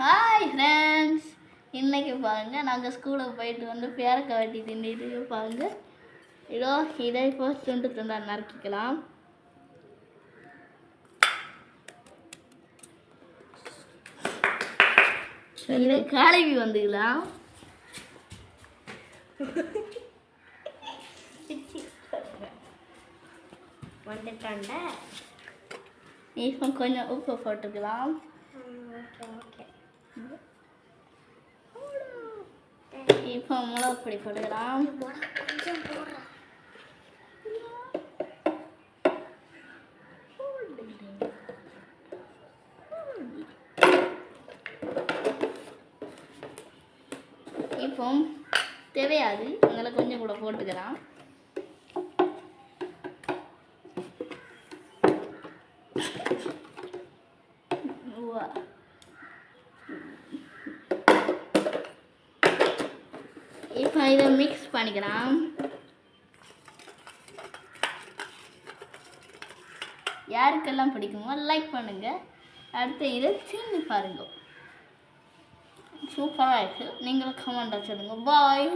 Hi friends, இன்றைக்கி பாருங்கள் நாங்கள் ஸ்கூலுக்கு போயிட்டு வந்து பேரக்காய் வெட்டி தின்னுட்டு பாருங்கள். இதை இப்போ துண்டு துண்டாக நறுக்கிக்கலாம். இது கழுவி வந்துக்கலாம். இப்போ கொஞ்சம் உப்பு போட்டுக்கலாம். இப்போ மிளகு பொடி போட்டுக்கலாம். இப்போ தேவையாது அதனால் கொஞ்சம் கூட போட்டுக்கலாம். இப்போ இதை மிக்ஸ் பண்ணிக்கலாம். யாருக்கெல்லாம் பிடிக்குமோ லைக் பண்ணுங்கள். அடுத்து இதை தின்னு பாருங்க. சூப்பராக இருக்குது. நீங்களும் கமெண்ட்டாக சொல்லுங்கள். பாய்.